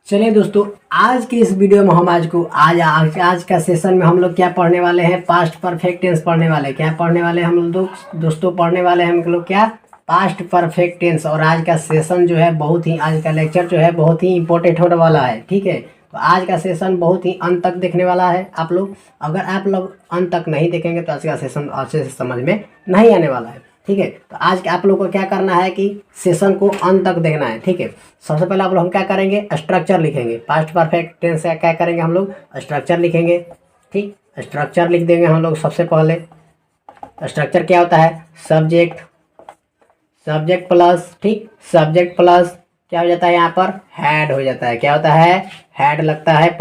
चलिए दोस्तों, आज के इस वीडियो में हम आज का सेशन में हम लोग क्या पढ़ने वाले हैं। पास्ट परफेक्ट टेंस पढ़ने वाले हैं। क्या पढ़ने वाले हैं हम लोग दोस्तों? पढ़ने वाले हैं हम लोग क्या? Past perfect tense. और आज का सेशन जो है आज का लेक्चर जो है बहुत ही इंपॉर्टेंट होने वाला है। ठीक है, तो आज का सेशन बहुत ही अंत तक देखने वाला है आप लोग। अगर आप लोग अंत तक नहीं देखेंगे तो आज का सेशन अच्छे से समझ में नहीं आने वाला है। ठीक है, तो आज आप लोग को क्या करना है कि सेशन को अंत तक देखना है। ठीक है, सबसे पहले आप लोग हम क्या करेंगे, स्ट्रक्चर लिखेंगे। पास्ट परफेक्ट टेंस से क्या करेंगे हम लोग? स्ट्रक्चर लिखेंगे। ठीक, स्ट्रक्चर लिख देंगे हम लोग। सबसे पहले स्ट्रक्चर क्या होता है? सब्जेक्ट, सब्जेक्ट प्लस, ठीक, सब्जेक्ट प्लस क्या हो जाता है यहाँ पर? हैड हो जाता है। क्या होता है? हैड लगता है।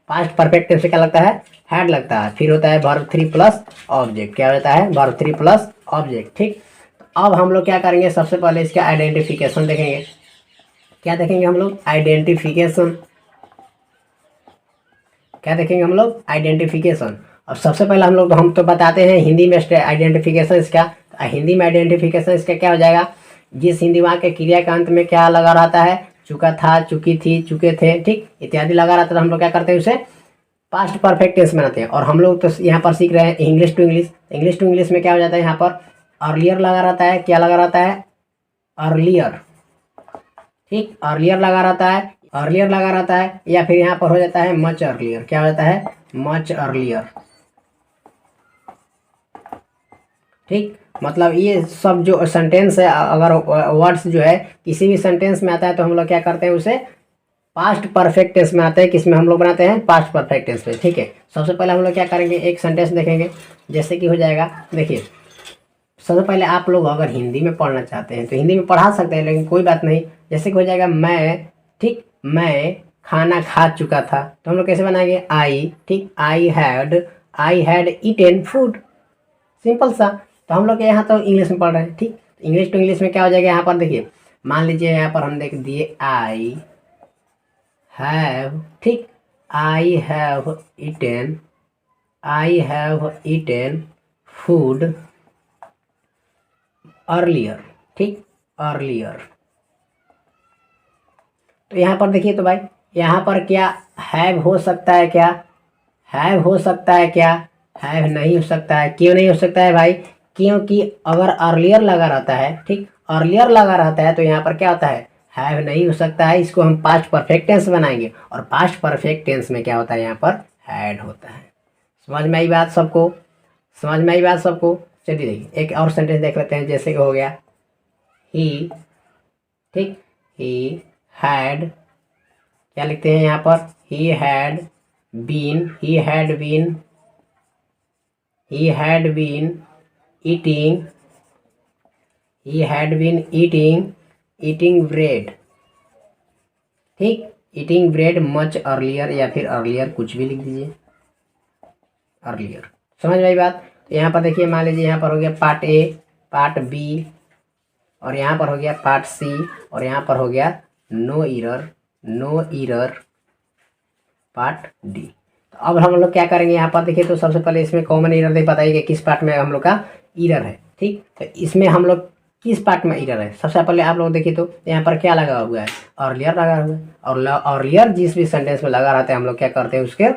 पास्ट परफेक्ट टेंस से क्या लगता है? हैड लगता है। फिर होता है वर्ब 3 प्लस ऑब्जेक्ट। क्या होता है? Verb 3 plus object. ठीक, अब हम लोग क्या करेंगे, सबसे पहले इसका आइडेंटिफिकेशन देखेंगे। क्या देखेंगे हम लोग? आइडेंटिफिकेशन। क्या देखेंगे हम लोग? आइडेंटिफिकेशन। और सबसे पहले हम तो बताते हैं हिंदी में आइडेंटिफिकेशन इसका। हिंदी में आइडेंटिफिकेशन इसका क्या हो जाएगा? जिस हिंदी वहाँ के क्रिया के अंत में क्या लगा रहता है? चुका था, चुकी थी, चुके थे, ठीक, इत्यादि लगा रहता है, तो हम लोग क्या करते हैं? उसे पास्ट परफेक्ट टेंस बनाते हैं। और हम लोग तो यहाँ पर सीख रहे हैं English to English. English to English में क्या हो जाता है? यहाँ पर अर्लियर लगा रहता है। क्या लगा रहता है? अर्लियर। ठीक, अर्लियर लगा रहता है, अर्लियर लगा रहता है। या फिर यहाँ पर हो जाता है मच अर्लियर। क्या हो जाता है? Much earlier. ठीक, मतलब ये सब जो सेंटेंस है, अगर वर्ड्स जो है किसी भी सेंटेंस में आता है तो हम लोग क्या करते हैं? उसे पास्ट परफेक्ट टेंस में आते हैं। किस में हम लोग बनाते हैं? पास्ट परफेक्ट टेंस में। ठीक है, सबसे पहले हम लोग क्या करेंगे, एक सेंटेंस देखेंगे। जैसे कि हो जाएगा, देखिए, सबसे पहले आप लोग अगर हिंदी में पढ़ना चाहते हैं तो हिंदी में पढ़ा सकते हैं, लेकिन कोई बात नहीं। जैसे कि हो जाएगा मैं, ठीक, मैं खाना खा चुका था, तो हम लोग कैसे बनाएंगे? आई, ठीक, I had eaten food. Simple सा। तो हम लोग यहाँ तो इंग्लिश में पढ़ रहे हैं। ठीक, इंग्लिश टू इंग्लिश में क्या हो जाएगा? यहाँ पर देखिए, मान लीजिए यहाँ पर हम देख दिए आई हैव, ठीक, I have eaten food earlier. ठीक, अर्लियर। तो यहाँ पर देखिए, तो भाई यहाँ पर क्या हैव हो सकता है? क्या हैव हो सकता है? क्या हैव नहीं हो सकता है? क्यों नहीं हो सकता है भाई? क्योंकि अगर अर्लियर लगा रहता है, ठीक, अर्लियर लगा रहता है तो यहाँ पर क्या होता है? हैव नहीं हो सकता है। इसको हम पास्ट परफेक्ट टेंस बनाएंगे। और पास्ट परफेक्ट टेंस में क्या होता है? यहाँ पर हैड होता है। समझ में आई बात सबको? समझ में आई बात सबको? चलिए देखिए, एक और सेंटेंस देख लेते हैं। जैसे कि हो गया ही, ठीक, ही हैड, क्या लिखते हैं यहाँ पर? He had been eating bread. ठीक, ईटिंग ब्रेड मच अर्लियर, या फिर अर्लियर, कुछ भी लिख दीजिए, अर्लियर। समझ में आई बात? तो यहाँ पर देखिए, मान लीजिए यहाँ पर हो गया पार्ट ए, पार्ट बी, और यहाँ पर हो गया पार्ट सी, और यहाँ पर हो गया नो इरर पार्ट डी। तो अब हम लोग क्या करेंगे? यहाँ पर देखिए, तो सबसे पहले इसमें कॉमन इरर नहीं बताइए किस पार्ट में हम लोग का इरर है। ठीक, तो इसमें हम लोग किस पार्ट में इरर है? सबसे पहले आप लोग देखिए, तो यहाँ पर क्या लगा हुआ है? अर्लियर लगा हुआ है। और अर्लियर जिस भी सेंटेंस में लगा रहता है हम लोग क्या करते हैं? उसके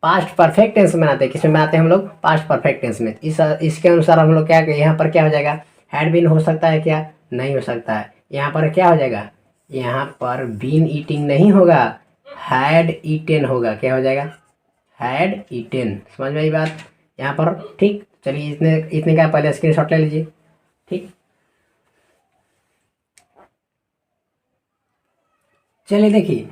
पास्ट परफेक्ट टेंस में बनाते हैं। किसमें बनाते हैं हम लोग? पास्ट परफेक्ट टेंस में। इसके अनुसार हम लोग क्या, यहाँ पर क्या हो जाएगा? हैड बीन हो सकता है? क्या नहीं हो सकता है? यहाँ पर क्या हो जाएगा? यहाँ पर बीन ईटिंग नहीं होगा, हैड ईटेन होगा। क्या हो जाएगा? Had eaten. समझ में आई बात यहाँ पर? ठीक, चलिए इतने का पहले स्क्रीनशॉट ले लीजिए। ठीक, चलिए देखिए,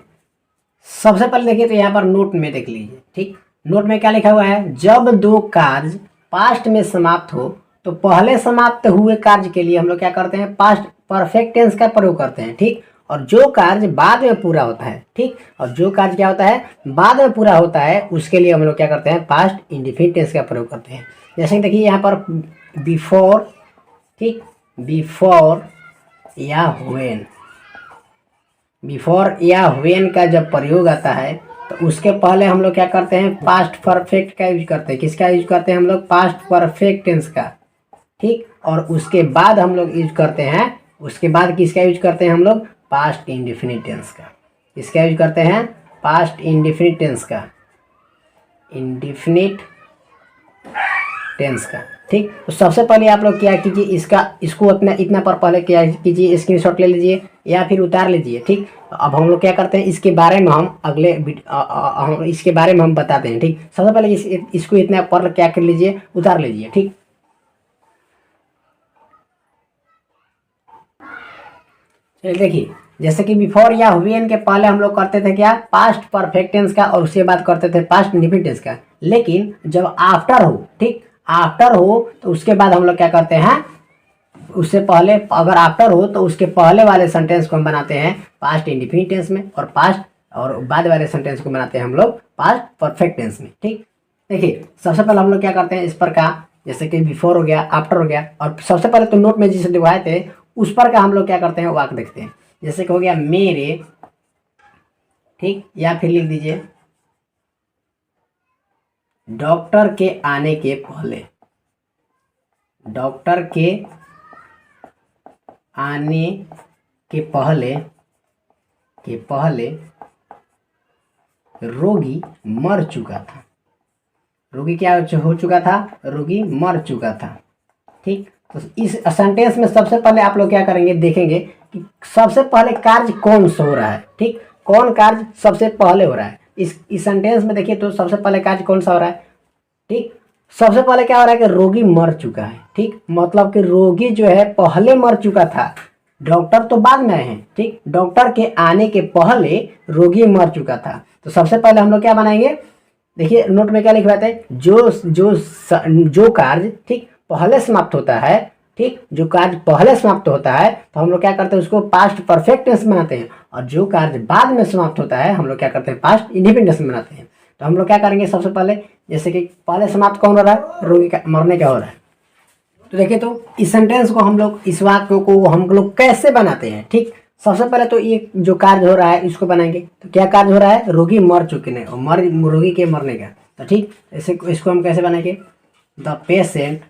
सबसे पहले देखिए तो यहाँ पर नोट में देख लीजिए। ठीक, नोट में क्या लिखा हुआ है? जब दो कार्य पास्ट में समाप्त हो तो पहले समाप्त हुए कार्य के लिए हम लोग क्या करते हैं? पास्ट परफेक्ट टेंस का प्रयोग करते हैं। ठीक, और जो कार्य बाद में पूरा होता है, ठीक, और जो कार्य क्या होता है? बाद में पूरा होता है, उसके लिए हम लोग क्या करते हैं? पास्ट इंडेफिनिट टेंस का प्रयोग करते हैं। जैसे देखिए यहाँ पर बिफोर, ठीक, बिफोर या व्हेन, बिफोर या व्हेन का जब प्रयोग आता है तो उसके पहले हम लोग क्या करते हैं? पास्ट परफेक्ट का यूज करते हैं। किसका यूज करते हैं हम लोग? पास्ट परफेक्ट टेंस का। ठीक, और उसके बाद हम लोग यूज करते हैं, उसके बाद किसका यूज करते हैं हम लोग? पास्ट इंडेफिनिट टेंस का। इसका यूज करते हैं पास्ट इंडेफिनिट टेंस का, इंडेफिनिट टेंस का। ठीक, तो सबसे पहले आप लोग क्या कीजिए, इसको इतना पर पहले क्या कीजिए, स्क्रीनशॉट ले लीजिए या फिर उतार लीजिए। ठीक, तो अब हम लोग क्या करते हैं, इसके बारे में हम इसके बारे में हम बताते हैं। ठीक, सबसे पहले इसको इतना पर क्या कर लीजिए, उतार लीजिए। ठीक, चलिए देखिए, जैसे कि बिफोर या व्हेन के पहले हम लोग करते थे क्या, पास्ट परफेक्ट टेंस का, और उसके बाद करते थे पास्ट इंडेफिनिट टेंस का। लेकिन जब आफ्टर हो, ठीक, आफ्टर हो तो उसके बाद हम लोग क्या करते हैं, उससे पहले अगर आफ्टर हो तो उसके पहले वाले सेंटेंस को हम बनाते हैं पास्ट इंडेफिनिट टेंस में, और बाद वाले सेंटेंस को बनाते हैं हम लोग पास्ट परफेक्ट टेंस में। ठीक, देखिए सबसे पहले हम लोग क्या करते हैं इस पर का, जैसे कि बिफोर हो गया, आफ्टर हो गया, और सबसे पहले तो नोट में जिसे दिखाए थे उस पर का हम लोग क्या करते हैं वाक्य देखते हैं। जैसे कि हो गया मेरे, ठीक, या फिर लिख दीजिए डॉक्टर के आने के पहले, डॉक्टर के आने के पहले रोगी मर चुका था। रोगी क्या हो चुका था, रोगी मर चुका था। ठीक, तो इस सेंटेंस में सबसे पहले आप लोग क्या करेंगे, देखेंगे कि सबसे पहले कार्य कौन सा हो रहा है। ठीक, कौन कार्य सबसे पहले हो रहा है इस सेंटेंस में, देखिए तो सबसे पहले कार्य कौन सा हो रहा है। ठीक, सबसे पहले क्या हो रहा है कि रोगी मर चुका है। ठीक, मतलब कि रोगी जो है पहले मर चुका था, डॉक्टर तो बाद में आए हैं। ठीक, डॉक्टर के आने के पहले रोगी मर चुका था। तो सबसे पहले हम लोग क्या बनाएंगे, देखिए नोट में क्या लिखवाते हैं, जो कार्य ठीक पहले समाप्त होता है, ठीक, जो कार्य पहले समाप्त होता है तो हम लोग क्या करते हैं उसको पास्ट परफेक्ट टेंस बनाते हैं, और जो कार्य बाद में समाप्त होता है हम लोग क्या करते हैं पास्ट इंडेफिनिट टेंस बनाते हैं। तो हम लोग क्या करेंगे सबसे पहले, जैसे कि पहले समाप्त कौन हो रहा है, रोगी का मरने का हो रहा है। तो देखिए तो इस सेंटेंस को हम लोग, इस वाक्य को हम लोग कैसे बनाते हैं। ठीक, सबसे पहले तो ये जो कार्य हो रहा है इसको बनाएंगे। तो क्या कार्य हो रहा है, रोगी मर चुके हैं, और रोगी के मरने का। तो ठीक, ऐसे इसको हम कैसे बनाएंगे, द पेशेंट,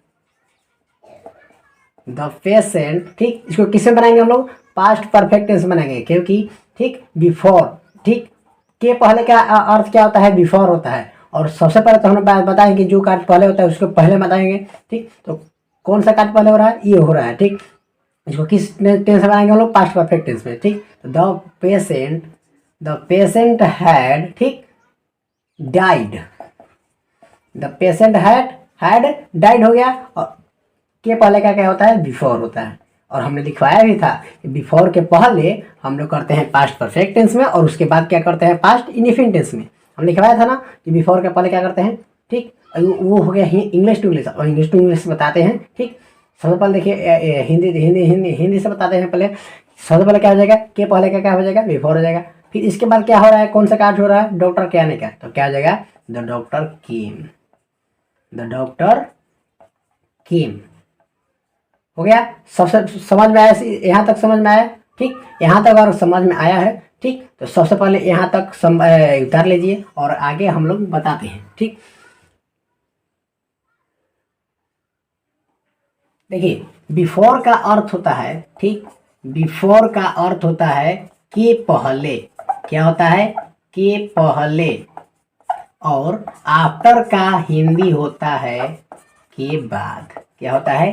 ठीक, इसको किससे बनाएंगे हम लोग, पास्ट परफेक्ट टेंस बनाएंगे, क्योंकि ठीक बिफोर, ठीक, के पहले का अर्थ क्या होता है, बिफोर होता है। और सबसे पहले तो हम बताएंगे जो कार्य पहले होता है उसको पहले बताएंगे। ठीक, तो कौन सा कार्य पहले हो रहा है, ये हो रहा है। ठीक, इसको किस टेंस से बनाएंगे हम लोग, पास्ट परफेक्ट टेंस में। ठीक, द पेशेंट हैड, ठीक, died, the patient had died हो गया, और के पहले का क्या होता है, बिफोर होता है। और हमने दिखवाया भी था कि बिफोर के पहले हम लोग करते हैं पास्ट परफेक्ट टेंस में, और उसके बाद क्या करते हैं पास्ट इंडेफिनिट टेंस में। हमने दिखवाया था ना कि बिफोर के पहले क्या करते हैं। ठीक, वो हो गया इंग्लिश टू इंग्लिश, और इंग्लिश टू इंग्लिश बताते हैं। ठीक, सबसे पहले देखिए हिंदी से बताते हैं। पहले सबसे पहले क्या हो जाएगा, के पहले का क्या हो जाएगा, बिफोर हो जाएगा। फिर इसके बाद क्या हो रहा है, कौन सा कार्य हो रहा है, डॉक्टर के आने का, तो क्या हो जाएगा, द डॉक्टर केम। हो गया, सबसे समझ में आया, यहाँ तक समझ में आया। ठीक, यहाँ तक अगर समझ में आया है, ठीक, तो सबसे पहले यहाँ तक उतार लीजिए और आगे हम लोग बताते हैं। ठीक, देखिए बिफोर का अर्थ होता है, ठीक, बिफोर का अर्थ होता है के पहले, क्या होता है, के पहले, और आफ्टर का हिंदी होता है के बाद, क्या होता है,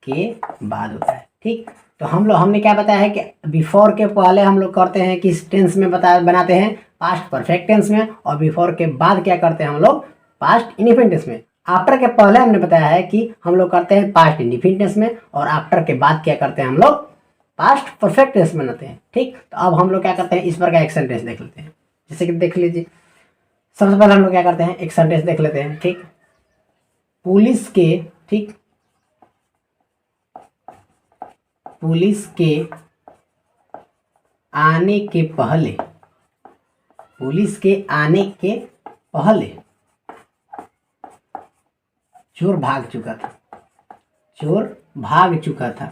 के बाद होता है। ठीक, तो हमने क्या बताया है कि बिफोर के पहले हम लोग करते हैं किस टेंस में बनाते हैं, पास्ट परफेक्ट टेंस में, और बिफोर के बाद क्या करते हैं हम लोग, पास्ट इंडेफिनिट टेंस में। आफ्टर के पहले हमने बताया है कि हम लोग करते हैं पास्ट इंडेफिनिट टेंस में, और आफ्टर के बाद क्या करते हैं हम लोग, पास्ट परफेक्ट टेंस में बनाते हैं। ठीक, तो अब हम लोग क्या करते हैं, इस पर का एक सेंटेंस देख लेते हैं। जैसे कि देख लीजिए, सबसे पहले हम लोग क्या करते हैं, एक सेंटेंस देख लेते हैं। ठीक, पुलिस के, ठीक, पुलिस के आने के पहले, पुलिस के आने के पहले चोर भाग चुका था, चोर भाग चुका था,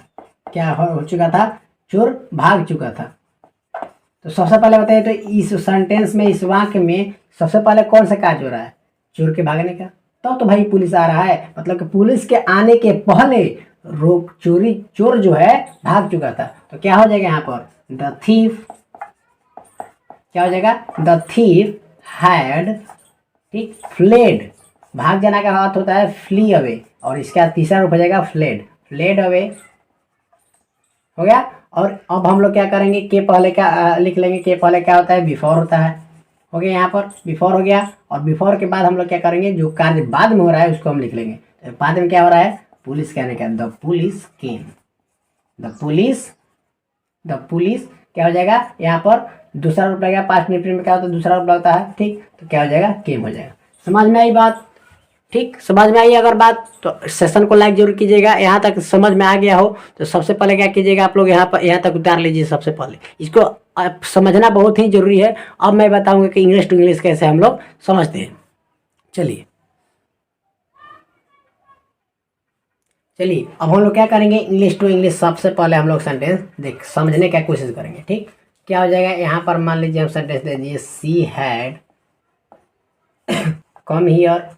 क्या हो चुका था, चोर भाग चुका था। तो सबसे पहले बताइए तो इस सेंटेंस में, इस वाक्य में सबसे पहले कौन सा कार्य हो रहा है, चोर के भागने का। तो भाई पुलिस आ रहा है, मतलब कि पुलिस के आने के पहले चोर जो है भाग चुका था। तो क्या हो जाएगा यहाँ पर, द थीफ क्या हो जाएगा, द थीफ हैड, ठीक, फ्लेड, भाग जाना का अर्थ होता है फ्ली अवे, और इसका तीसरा रूप हो जाएगा फ्लेड, फ्लेड अवे, हो गया। और अब हम लोग क्या करेंगे, के पहले क्या लिख लेंगे, के पहले क्या होता है, बिफोर होता है, हो गया, यहाँ पर बिफोर हो गया। और बिफोर के बाद हम लोग क्या करेंगे, जो कार्य बाद में हो रहा है उसको हम लिख लेंगे। तो बाद में क्या हो रहा है, पुलिस कहने का, the police came, the police, the police क्या हो जाएगा, यहाँ पर दूसरा रूप लगेगा, पास्ट इंडेफिनिट में क्या होता है, दूसरा रूप लगता है, ठीक, तो क्या हो जाएगा, केम हो जाएगा। समझ में आई बात, ठीक, समझ में आई अगर बात तो सेशन को लाइक जरूर कीजिएगा। यहाँ तक समझ में आ गया हो तो सबसे पहले क्या कीजिएगा, आप लोग यहाँ पर यहाँ तक उतार लीजिए। सबसे पहले इसको आप समझना बहुत ही जरूरी है। अब मैं बताऊंगा कि इंग्लिश टू इंग्लिश कैसे हम लोग समझते हैं। चलिए चलिए अब हम लोग क्या करेंगे, इंग्लिश टू इंग्लिश सबसे पहले हम लोग सेंटेंस देख समझने का कोशिश करेंगे। ठीक, क्या हो जाएगा, यहाँ पर मान लीजिए हम सेंटेंस दे दीजिए, सी हैड कम हियर,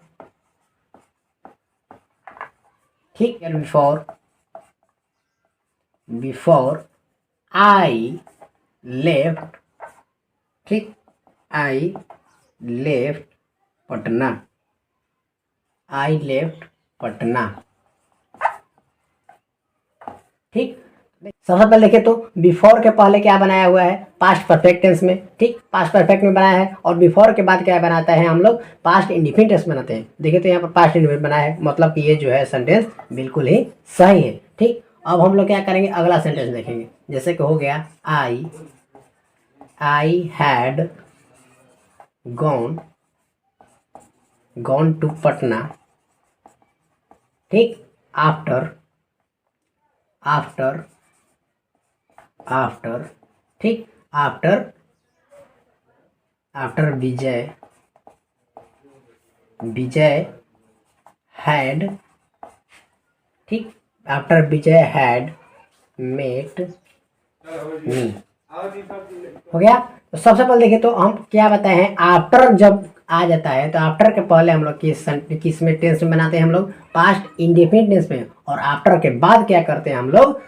ठीक, बिफोर आई लेफ्ट, ठीक, I left Patna, I left Patna, ठीक। सबसे पहले देखें तो बिफोर के पहले क्या बनाया हुआ है, पास्ट परफेक्ट टेंस में, ठीक, पास्ट परफेक्ट में बनाया है। और बिफोर के बाद क्या बनाता है हम लोग, पास्ट इंडिफिनिट टेंस बनाते हैं। देखिए तो यहाँ पर पास्ट इंडिफिनिट बनाया है, मतलब कि ये जो है सेंटेंस बिल्कुल ही सही है। ठीक, अब हम लोग क्या करेंगे, अगला सेंटेंस देखेंगे। जैसे कि हो गया, I had gone to Patna, ठीक, आफ्टर, ठीक, आफ्टर विजय हैड, ठीक, after Vijay had met me, हो गया। तो सबसे पहले देखिए तो हम क्या बताए हैं, आफ्टर जब आ जाता है तो आफ्टर के पहले हम लोग किस में टेंस में बनाते हैं हम लोग, पास्ट इंडेफिनिट टेंस में। और आफ्टर के बाद क्या करते हैं हम लोग,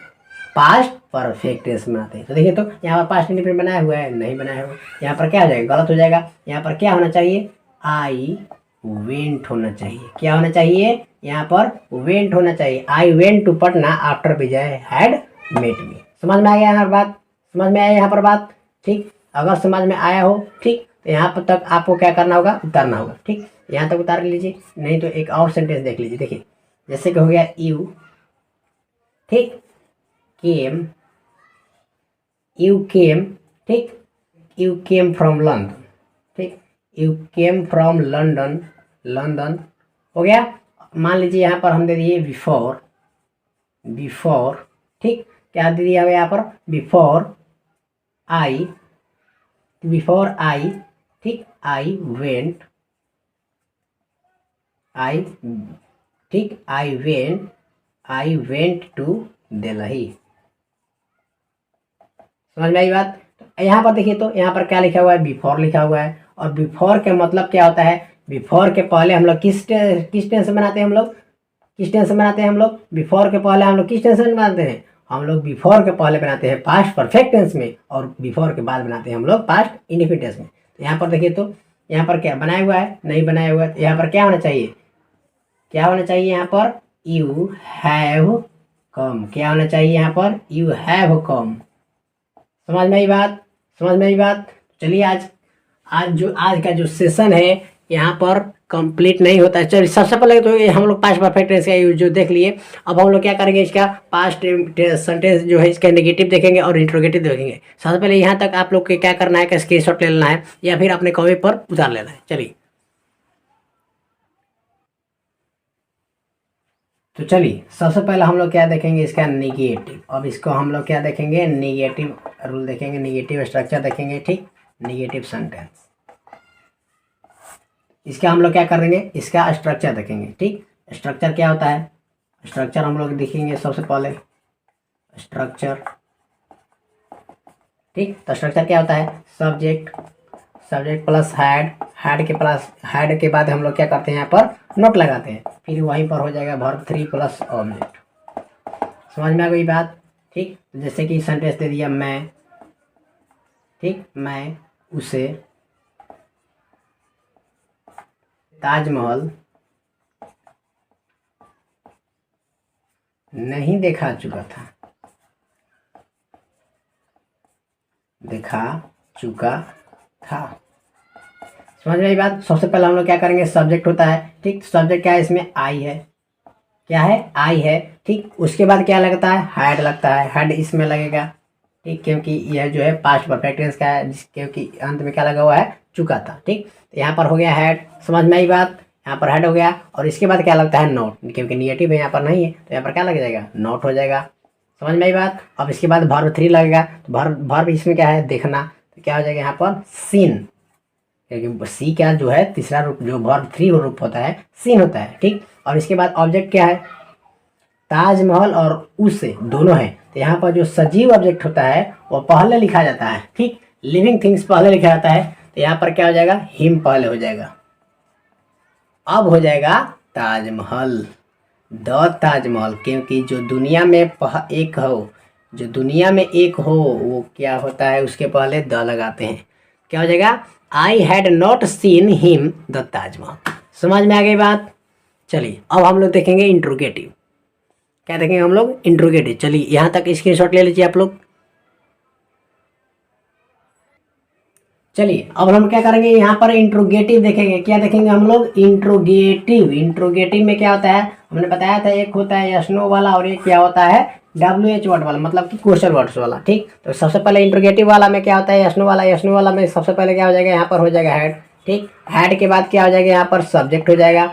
पास्ट परफेक्ट टेंस बनाते हैं। तो देखिए तो यहाँ पर पास्ट इंडेफिनिट बनाया हुआ है, नहीं बनाया हुआ, यहाँ पर क्या हो जाएगा, गलत हो जाएगा। यहाँ पर क्या होना चाहिए, आई वेंट होना चाहिए। क्या होना चाहिए, यहाँ पर वेंट होना चाहिए, I went to Patna after Vijay had met me. समझ में आ गया यहाँ बात, समझ में आया यहाँ पर बात, ठीक। अगर समझ में आया हो, ठीक, तो यहाँ पर तक आपको क्या करना होगा, उतारना होगा। ठीक, यहाँ तक उतार लीजिए, नहीं तो एक और सेंटेंस देख लीजिए। देखिए जैसे कि हो गया, यू, ठीक, केम, ठीक, यू केम फ्रॉम लंदन, ठीक, यू केम फ्रॉम लंदन, हो गया। मान लीजिए यहाँ पर हम दे दिए बिफोर, ठीक, क्या दे दिया यहाँ पर, बिफोर आई, ठीक, आई वेंट टू दिल्ली। समझ में आई बात। तो यहाँ पर देखिए तो यहाँ पर क्या लिखा हुआ है, बिफोर लिखा हुआ है। और बिफोर के मतलब क्या होता है, बिफोर के पहले हम लोग किस टेंस बनाते हैं, हम लोग बिफोर के पहले हम लोग किस टेंस में बनाते हैं, हम लोग बिफोर के पहले बनाते हैं पास्ट परफेक्ट टेंस में, और बिफोर के बाद बनाते हैं हम लोग पास्ट इंडेफिनिट टेंस में। तो यहाँ पर देखिए तो यहाँ पर क्या बनाया हुआ है, नहीं बनाया हुआ है। तो यहाँ पर क्या होना चाहिए, यहाँ पर यू हैव कम, क्या होना चाहिए यहाँ पर, यू हैव कम। समझ में आई बात। चलिए आज का जो सेशन है यहाँ पर कंप्लीट नहीं होता है। चलिए सबसे पहले तो ये हम लोग पास्ट परफेक्ट टेंस का यूज जो देख लिए। अब हम लोग क्या करेंगे, इसका पास्ट सेंटेंस जो है इसका नेगेटिव देखेंगे और इंट्रोगेटिव देखेंगे। सबसे पहले यहाँ तक आप लोग के क्या करना है, स्क्रीनशॉट ले लेना है या फिर अपने कॉपी पर उतार लेना है। चलिए तो चलिए सबसे पहले हम लोग क्या देखेंगे, इसका निगेटिव। अब इसको हम लोग क्या देखेंगे, निगेटिव रूल देखेंगे, निगेटिव स्ट्रक्चर देखेंगे, ठीक, निगेटिव सेंटेंस। इसका हम लोग क्या करेंगे, इसका स्ट्रक्चर देखेंगे, ठीक। स्ट्रक्चर क्या होता है, स्ट्रक्चर हम लोग देखेंगे सबसे पहले, स्ट्रक्चर, ठीक। तो स्ट्रक्चर क्या होता है, सब्जेक्ट प्लस हैड के बाद हम लोग क्या करते हैं, यहाँ पर नोट लगाते हैं, फिर वहीं पर हो जाएगा वर्ब 3 प्लस ऑब्जेक्ट। समझ में आ गई बात, ठीक। जैसे कि सेंटेंस दे दिया, मैं, ठीक, मैं उसे ताजमहल नहीं देखा चुका था, समझ में आई बात। सबसे पहले हम लोग क्या करेंगे, सब्जेक्ट होता है, ठीक। सब्जेक्ट क्या है इसमें, आई है, क्या है, आई है, ठीक। उसके बाद क्या लगता है, हैड लगता है, हैड इसमें लगेगा, ठीक, क्योंकि यह जो है पास्ट परफेक्ट टेंस का है, क्योंकि अंत में क्या लगा हुआ है, चुका था, ठीक। तो यहाँ पर हो गया हैड, समझ में आई बात। यहाँ पर हैड हो गया, और इसके बाद क्या लगता है, नॉट, क्योंकि निगेटिव है यहाँ पर नहीं है, तो यहाँ पर क्या लग जाएगा, नॉट हो जाएगा, समझ में आई बात। अब इसके बाद वर्ब 3 लगेगा, तो वर्ब इसमें क्या है, देखना, तो क्या हो जाएगा यहाँ पर, सीन, क्योंकि सी क्या जो है तीसरा रूप, जो वर्ब 3 रूप होता है, सीन होता है, ठीक। और इसके बाद ऑब्जेक्ट क्या है, ताजमहल और उसे दोनों है, तो यहाँ पर जो सजीव ऑब्जेक्ट होता है वो पहले लिखा जाता है, ठीक, लिविंग थिंग्स पहले लिखा जाता है, तो यहाँ पर क्या हो जाएगा, हिम पहले हो जाएगा, अब हो जाएगा ताजमहल, द ताजमहल, क्योंकि जो दुनिया में एक हो, जो दुनिया में एक हो वो क्या होता है, उसके पहले द लगाते हैं, क्या हो जाएगा, I had not seen him the Taj Mahal. समझ में आ गई बात। चलिए अब हम लोग देखेंगे इंट्रोगेटिव, क्या देखेंगे हम लोग, इंट्रोगेटिव। चलिए यहाँ तक स्क्रीनशॉट ले लीजिए आप लोग। चलिए अब हम क्या करेंगे, यहाँ पर इंट्रोगेटिव देखेंगे, क्या देखेंगे हम लोग, इंट्रोगेटिव। इंट्रोगेटिव में क्या होता है, हमने बताया था, एक होता है यस नो वाला, और एक क्या होता है, WH वर्ड वाला, मतलब कि क्वेश्चन वर्ड्स वाला, ठीक। तो सबसे पहले इंट्रोगेटिव वाला में क्या होता है, यस नो वाला, यस नो वाला में सबसे पहले क्या हो जाएगा, यहाँ पर हो जाएगा हैड, ठीक। हैड के बाद क्या हो जाएगा, यहाँ पर सब्जेक्ट हो जाएगा,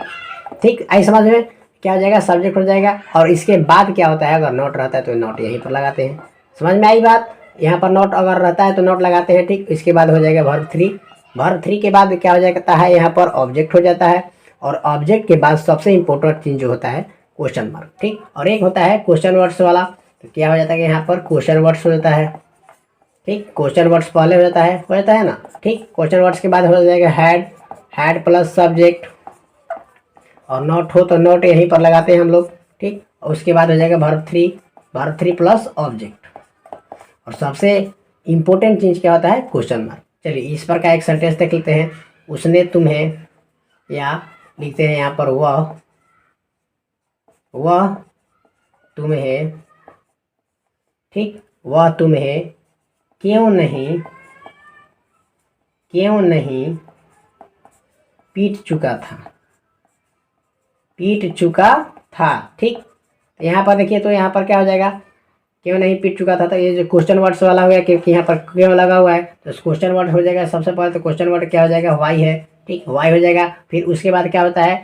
ठीक। आई समझ में, क्या हो जाएगा, सब्जेक्ट हो जाएगा, और इसके बाद क्या होता है, अगर नोट रहता है तो नोट यहीं पर लगाते हैं, समझ में आई बात। यहाँ पर नोट अगर रहता है तो नोट लगाते हैं, ठीक। इसके बाद हो जाएगा वर्ब 3, वर्ब 3 के बाद क्या हो जाता है, यहाँ पर ऑब्जेक्ट हो जाता है, और ऑब्जेक्ट के बाद सबसे इंपॉर्टेंट चीज जो होता है, क्वेश्चन मार्क, ठीक। और एक होता है क्वेश्चन वर्ड्स वाला, तो क्या हो जाता है, यहाँ पर क्वेश्चन वर्ड्स हो जाता है, ठीक। क्वेश्चन वर्ड्स पहले हो जाता है ना, ठीक। क्वेश्चन वर्ड्स के बाद हो जाएगा हैड, हैड प्लस सब्जेक्ट, और नोट हो तो नोट यहीं पर लगाते हैं हम लोग, ठीक। और उसके बाद हो जाएगा वर्ब 3, वर्ब 3 प्लस ऑब्जेक्ट, और सबसे इंपॉर्टेंट चीज क्या होता है, क्वेश्चन मार्क। चलिए इस पर का एक सेंटेंस देख लेते हैं, उसने तुम्हें, या लिखते हैं यहाँ पर वह तुम्हें, ठीक, वह तुम्हें क्यों नहीं पीट चुका था, ठीक। यहाँ पर देखिए, तो यहाँ पर क्या हो जाएगा, क्यों नहीं पीट चुका था, तो ये जो क्वेश्चन वर्ड्स वाला हो गया, क्योंकि यहाँ पर क्यों लगा हुआ है, तो क्वेश्चन वर्ड हो जाएगा सबसे पहले, तो क्वेश्चन वर्ड क्या हो जाएगा, वाई है, ठीक, वाई हो जाएगा। फिर उसके बाद क्या होता है,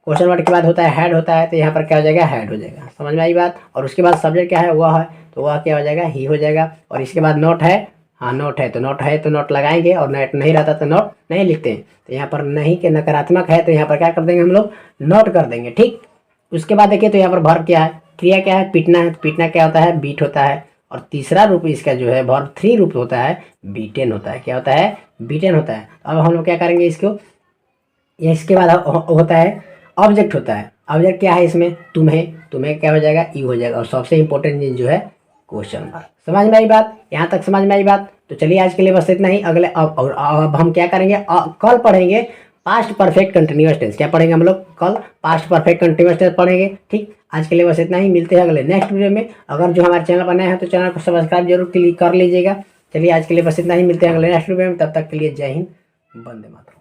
क्वेश्चन वर्ड के बाद होता है हैड होता है, तो यहाँ पर क्या हो जाएगा, हैड हो जाएगा, समझ में आई बात। और उसके बाद सब्जेक्ट क्या है, वह है, तो वह क्या हो जाएगा, ही हो जाएगा। और इसके बाद नोट है, हाँ नोट है तो नोट लगाएंगे, और नोट नहीं रहता तो नोट नहीं लिखते हैं, तो यहाँ पर नहीं के नकारात्मक है, तो यहाँ पर क्या कर देंगे हम लोग, नोट कर देंगे, ठीक। उसके बाद देखिए, तो यहाँ पर वर्ब क्या है, क्रिया क्या है, पीटना है, तो पीटना क्या होता है, बीट होता है। और तीसरा रूप इसका जो है वर्ब 3 रूप होता है, बीटेन होता है, क्या होता है, बीटेन होता है। अब हम लोग क्या करेंगे इसको, इसके बाद होता है ऑब्जेक्ट होता है। ऑब्जेक्ट क्या है इसमें, तुम्हें क्या हो जाएगा, यू हो जाएगा, और सबसे इंपॉर्टेंट चीज जो है क्वेश्चन मार्क। समझ में आई बात, यहाँ तक समझ में आई बात। तो चलिए आज के लिए बस इतना ही। अगले अब हम क्या करेंगे, कल पढ़ेंगे पास्ट परफेक्ट कंटिन्यूअस टेंस। क्या पढ़ेंगे हम लोग कल, पास्ट परफेक्ट कंटिन्यूअस टेंस पढ़ेंगे, ठीक। आज के लिए बस इतना ही, मिलते हैं अगले नेक्स्ट वीडियो में। अगर जो हमारे चैनल पर नए हैं तो चैनल को सब्सक्राइब जरूर कर लीजिएगा। चलिए आज के लिए बस इतना ही, मिलते हैं अगले नेक्स्ट वीडियो में, तब तक के लिए जय हिंद, वंदे मातरम।